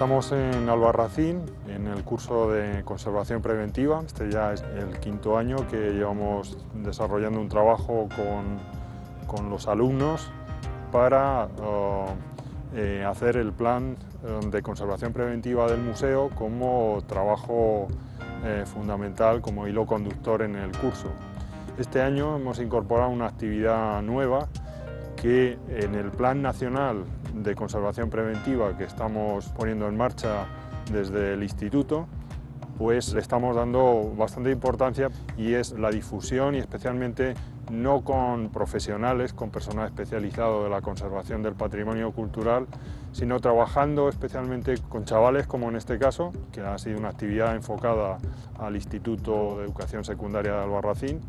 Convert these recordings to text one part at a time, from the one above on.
Estamos en Albarracín, en el curso de conservación preventiva. Este ya es el quinto año que llevamos desarrollando un trabajo con los alumnos para hacer el plan de conservación preventiva del museo como trabajo fundamental, como hilo conductor en el curso. Este año hemos incorporado una actividad nueva que en el Plan Nacional de Conservación Preventiva que estamos poniendo en marcha desde el Instituto, pues le estamos dando bastante importancia, y es la difusión, y especialmente no con profesionales, con personal especializado de la conservación del patrimonio cultural, sino trabajando especialmente con chavales, como en este caso, que ha sido una actividad enfocada al Instituto de Educación Secundaria de Albarracín,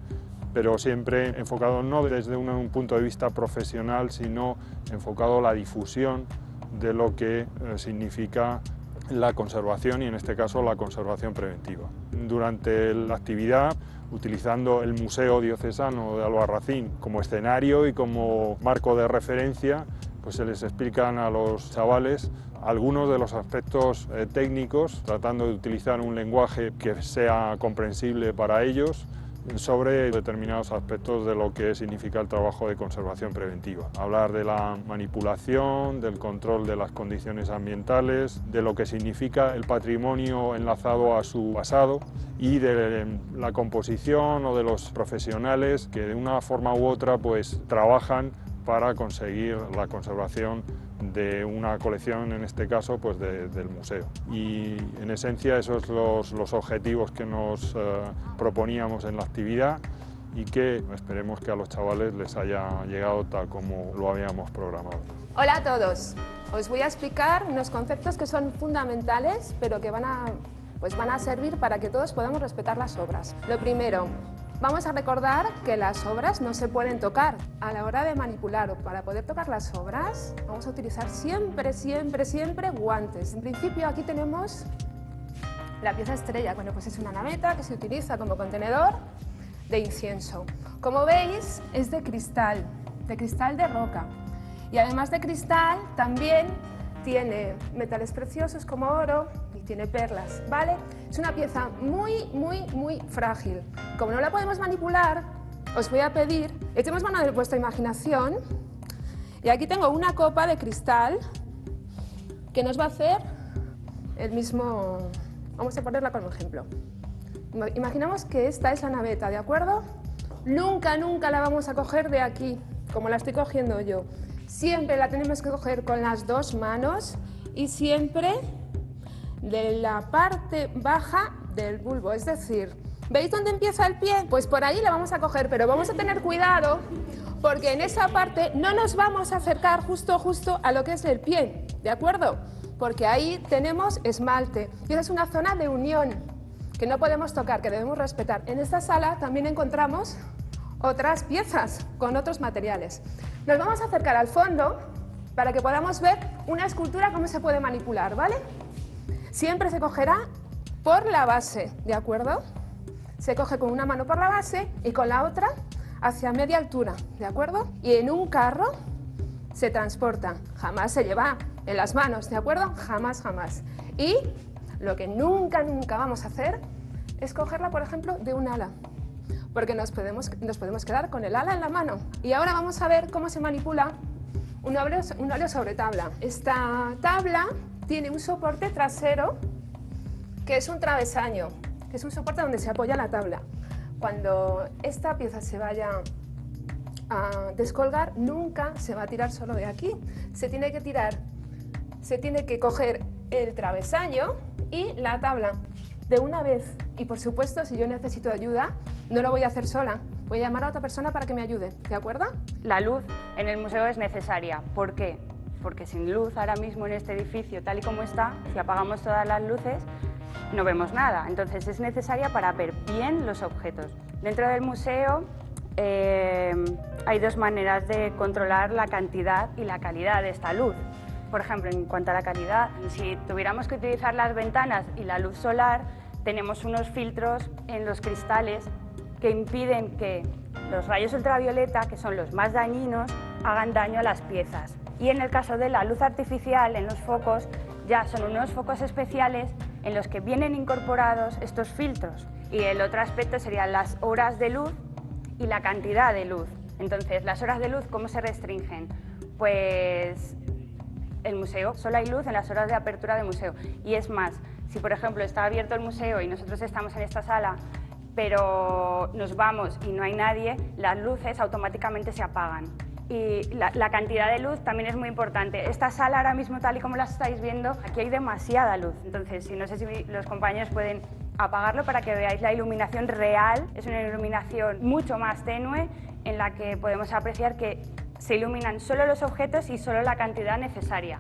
pero siempre enfocado no desde un punto de vista profesional, sino enfocado a la difusión de lo que significa la conservación, y en este caso la conservación preventiva. Durante la actividad, utilizando el Museo Diocesano de Albarracín como escenario y como marco de referencia, pues se les explican a los chavales algunos de los aspectos técnicos, tratando de utilizar un lenguaje que sea comprensible para ellos, sobre determinados aspectos de lo que significa el trabajo de conservación preventiva. Hablar de la manipulación, del control de las condiciones ambientales, de lo que significa el patrimonio enlazado a su pasado, y de la composición o de los profesionales que de una forma u otra pues trabajan para conseguir la conservación de una colección, en este caso pues del museo. Y en esencia esos son los objetivos que nos proponíamos en la actividad, y que esperemos que a los chavales les haya llegado tal como lo habíamos programado. Hola a todos, os voy a explicar unos conceptos que son fundamentales, pero que van a servir para que todos podamos respetar las obras. Lo primero, vamos a recordar que las obras no se pueden tocar. A la hora de manipular o para poder tocar las obras, vamos a utilizar siempre guantes. En principio aquí tenemos la pieza estrella, bueno, pues es una naveta que se utiliza como contenedor de incienso. Como veis, es de cristal de roca. Y además de cristal, también tiene metales preciosos como oro y tiene perlas, ¿vale? Es una pieza muy frágil. Como no la podemos manipular, os voy a pedir, echemos mano de vuestra imaginación, y aquí tengo una copa de cristal que nos va a hacer el mismo. Vamos a ponerla como ejemplo. Imaginamos que esta es la naveta, ¿de acuerdo? Nunca la vamos a coger de aquí, como la estoy cogiendo yo. Siempre la tenemos que coger con las dos manos y siempre de la parte baja del bulbo, es decir, ¿veis dónde empieza el pie? Pues por ahí la vamos a coger, pero vamos a tener cuidado porque en esa parte no nos vamos a acercar justo a lo que es el pie, ¿de acuerdo? Porque ahí tenemos esmalte y esa es una zona de unión que no podemos tocar, que debemos respetar. En esta sala también encontramos otras piezas con otros materiales. Nos vamos a acercar al fondo para que podamos ver una escultura cómo se puede manipular, ¿vale? Siempre se cogerá por la base, ¿de acuerdo? Se coge con una mano por la base y con la otra hacia media altura, ¿de acuerdo? Y en un carro se transporta, jamás se lleva en las manos, ¿de acuerdo? Jamás. Y lo que nunca vamos a hacer es cogerla, por ejemplo, de un ala, porque nos podemos quedar con el ala en la mano. Y ahora vamos a ver cómo se manipula un óleo sobre tabla. Esta tabla tiene un soporte trasero que es un travesaño, que es un soporte donde se apoya la tabla. Cuando esta pieza se vaya a descolgar, nunca se va a tirar solo de aquí. Se tiene que coger el travesaño y la tabla de una vez. Y por supuesto, si yo necesito ayuda, no lo voy a hacer sola. Voy a llamar a otra persona para que me ayude, ¿de acuerdo? La luz en el museo es necesaria. ¿Por qué? Porque sin luz ahora mismo en este edificio, tal y como está, si apagamos todas las luces, no vemos nada. Entonces es necesaria para ver bien los objetos. Dentro del museo hay dos maneras de controlar la cantidad y la calidad de esta luz. Por ejemplo, en cuanto a la calidad, si tuviéramos que utilizar las ventanas y la luz solar, tenemos unos filtros en los cristales que impiden que los rayos ultravioleta, que son los más dañinos, hagan daño a las piezas. Y en el caso de la luz artificial en los focos, ya son unos focos especiales en los que vienen incorporados estos filtros. Y el otro aspecto serían las horas de luz y la cantidad de luz. Entonces, las horas de luz, ¿cómo se restringen? Pues el museo, solo hay luz en las horas de apertura del museo. Y es más, si por ejemplo está abierto el museo y nosotros estamos en esta sala, pero nos vamos y no hay nadie, las luces automáticamente se apagan. Y la cantidad de luz también es muy importante. Esta sala ahora mismo, tal y como la estáis viendo, aquí hay demasiada luz. Entonces, no sé si los compañeros pueden apagarlo para que veáis la iluminación real. Es una iluminación mucho más tenue en la que podemos apreciar que se iluminan solo los objetos y solo la cantidad necesaria.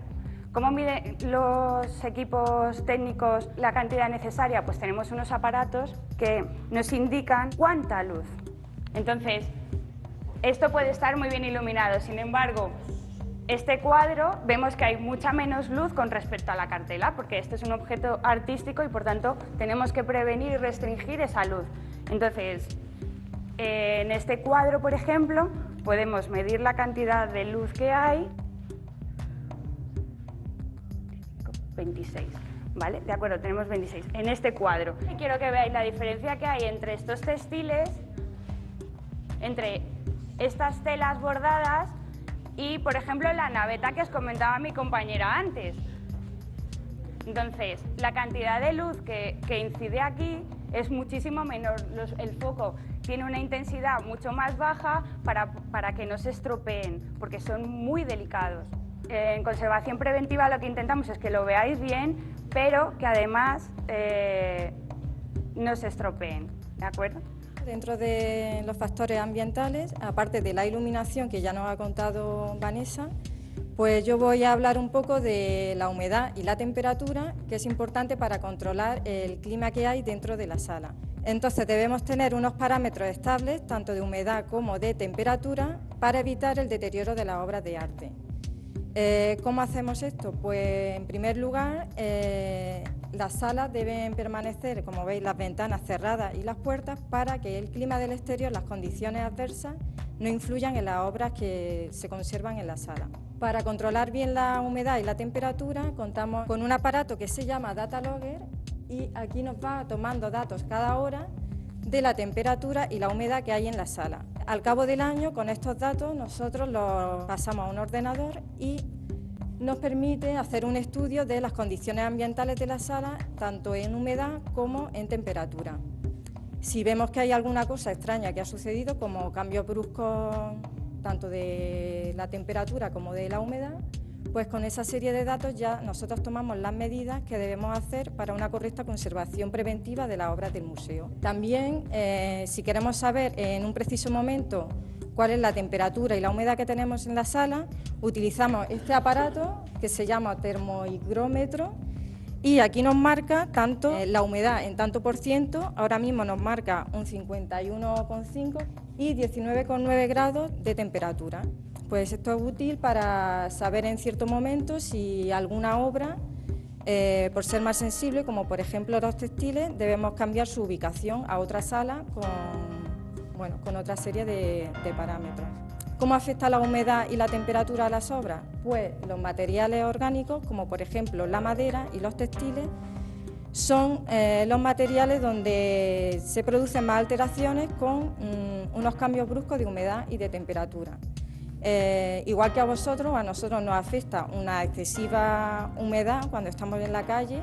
¿Cómo miden los equipos técnicos la cantidad necesaria? Pues tenemos unos aparatos que nos indican cuánta luz. Entonces, esto puede estar muy bien iluminado, sin embargo, este cuadro vemos que hay mucha menos luz con respecto a la cartela, porque este es un objeto artístico y por tanto tenemos que prevenir y restringir esa luz. Entonces, en este cuadro, por ejemplo, podemos medir la cantidad de luz que hay. 26, ¿vale? De acuerdo, tenemos 26 en este cuadro. Y quiero que veáis la diferencia que hay entre estos textiles, entre estas telas bordadas y, por ejemplo, la naveta que os comentaba mi compañera antes. Entonces, la cantidad de luz que incide aquí es muchísimo menor. El foco tiene una intensidad mucho más baja para que no se estropeen, porque son muy delicados. En conservación preventiva lo que intentamos es que lo veáis bien, pero que además no se estropeen, ¿de acuerdo? Dentro de los factores ambientales, aparte de la iluminación que ya nos ha contado Vanessa, pues yo voy a hablar un poco de la humedad y la temperatura, que es importante para controlar el clima que hay dentro de la sala. Entonces debemos tener unos parámetros estables, tanto de humedad como de temperatura, para evitar el deterioro de las obras de arte. ¿Cómo hacemos esto? Pues en primer lugar, las salas deben permanecer, como veis, las ventanas cerradas y las puertas para que el clima del exterior, las condiciones adversas, no influyan en las obras que se conservan en la sala. Para controlar bien la humedad y la temperatura contamos con un aparato que se llama Data Logger y aquí nos va tomando datos cada hora de la temperatura y la humedad que hay en la sala. Al cabo del año, con estos datos, nosotros los pasamos a un ordenador y nos permite hacer un estudio de las condiciones ambientales de la sala, tanto en humedad como en temperatura. Si vemos que hay alguna cosa extraña que ha sucedido, como cambios bruscos tanto de la temperatura como de la humedad, pues con esa serie de datos ya nosotros tomamos las medidas que debemos hacer para una correcta conservación preventiva de las obras del museo. También, si queremos saber en un preciso momento cuál es la temperatura y la humedad que tenemos en la sala, utilizamos este aparato que se llama termohigrómetro y aquí nos marca tanto la humedad en tanto por ciento, ahora mismo nos marca un 51,5 y 19,9 grados de temperatura. Pues esto es útil para saber en cierto momento si alguna obra, por ser más sensible, como por ejemplo los textiles, debemos cambiar su ubicación a otra sala con otra serie de parámetros. ¿Cómo afecta la humedad y la temperatura a las obras? Pues los materiales orgánicos, como por ejemplo la madera y los textiles, son los materiales donde se producen más alteraciones con unos cambios bruscos de humedad y de temperatura. Igual que a nosotros nos afecta una excesiva humedad cuando estamos en la calle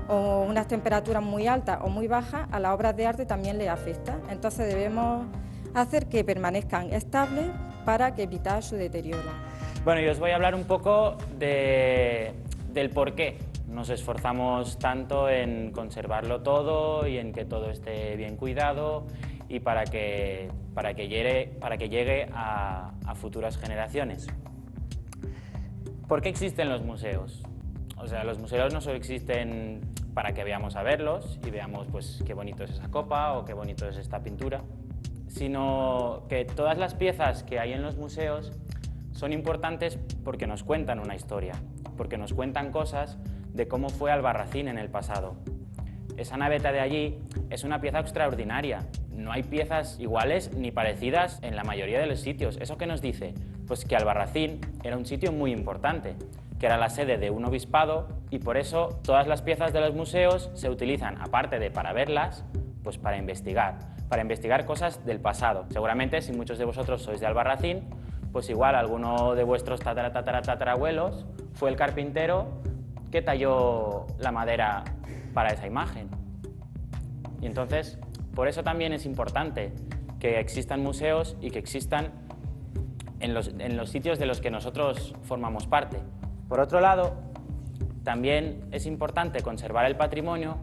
o unas temperaturas muy altas o muy bajas, a las obras de arte también les afecta. Entonces debemos hacer que permanezcan estables para evitar su deterioro. Bueno, yo os voy a hablar un poco del por qué nos esforzamos tanto en conservarlo todo y en que todo esté bien cuidado y para que llegue a futuras generaciones. ¿Por qué existen los museos? O sea, los museos no solo existen para que veamos a verlos y veamos pues, qué bonito es esa copa o qué bonito es esta pintura, sino que todas las piezas que hay en los museos son importantes porque nos cuentan una historia, porque nos cuentan cosas de cómo fue Albarracín en el pasado. Esa naveta de allí es una pieza extraordinaria. No hay piezas iguales ni parecidas en la mayoría de los sitios. ¿Eso qué nos dice? Pues que Albarracín era un sitio muy importante. que era la sede de un obispado, y por eso todas las piezas de los museos se utilizan, aparte de para verlas, pues para investigar cosas del pasado. Seguramente, si muchos de vosotros sois de Albarracín, pues igual alguno de vuestros tatarabuelos fue el carpintero que talló la madera para esa imagen. Y entonces, por eso también es importante que existan museos y que existan en los sitios de los que nosotros formamos parte. Por otro lado, también es importante conservar el patrimonio,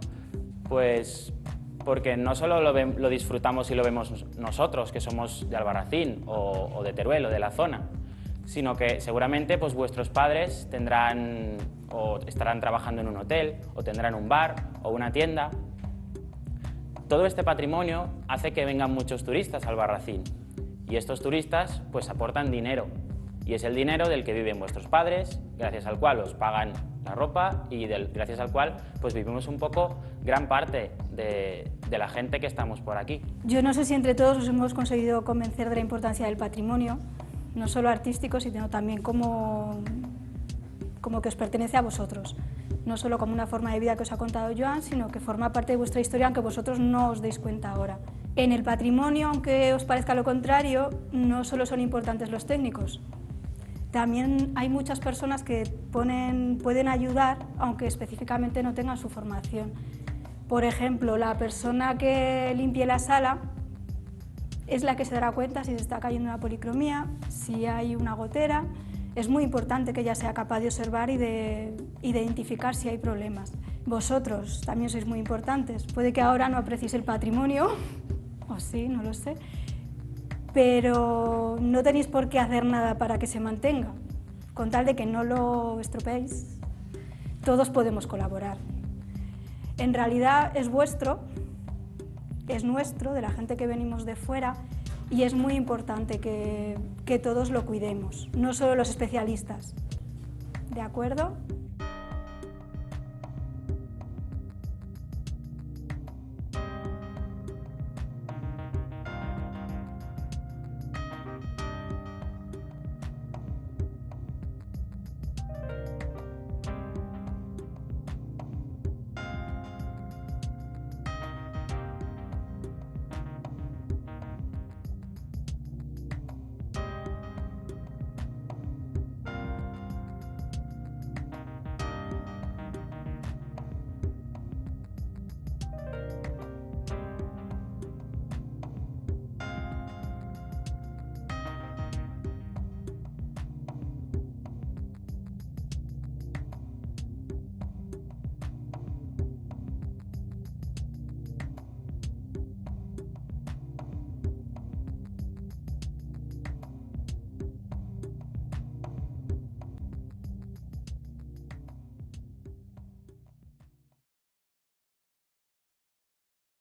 pues porque no solo lo disfrutamos y lo vemos nosotros, que somos de Albarracín o de Teruel o de la zona, sino que seguramente pues, vuestros padres tendrán o estarán trabajando en un hotel, o tendrán un bar o una tienda. Todo este patrimonio hace que vengan muchos turistas a Albarracín, y estos turistas pues aportan dinero, y es el dinero del que viven vuestros padres, gracias al cual os pagan la ropa y gracias al cual pues vivimos un poco gran parte de la gente que estamos por aquí. Yo no sé si entre todos os hemos conseguido convencer de la importancia del patrimonio, no solo artístico, sino también como que os pertenece a vosotros. No solo como una forma de vida que os ha contado Joan, sino que forma parte de vuestra historia, aunque vosotros no os deis cuenta ahora. En el patrimonio, aunque os parezca lo contrario, no solo son importantes los técnicos. También hay muchas personas que pueden ayudar, aunque específicamente no tengan su formación. Por ejemplo, la persona que limpie la sala es la que se dará cuenta si se está cayendo una policromía, si hay una gotera. Es muy importante que ella sea capaz de observar y de identificar si hay problemas. Vosotros también sois muy importantes. Puede que ahora no apreciéis el patrimonio, o sí, no lo sé, pero no tenéis por qué hacer nada para que se mantenga. Con tal de que no lo estropeéis, todos podemos colaborar. En realidad es vuestro, es nuestro, de la gente que venimos de fuera, y es muy importante que todos lo cuidemos, no solo los especialistas. ¿De acuerdo?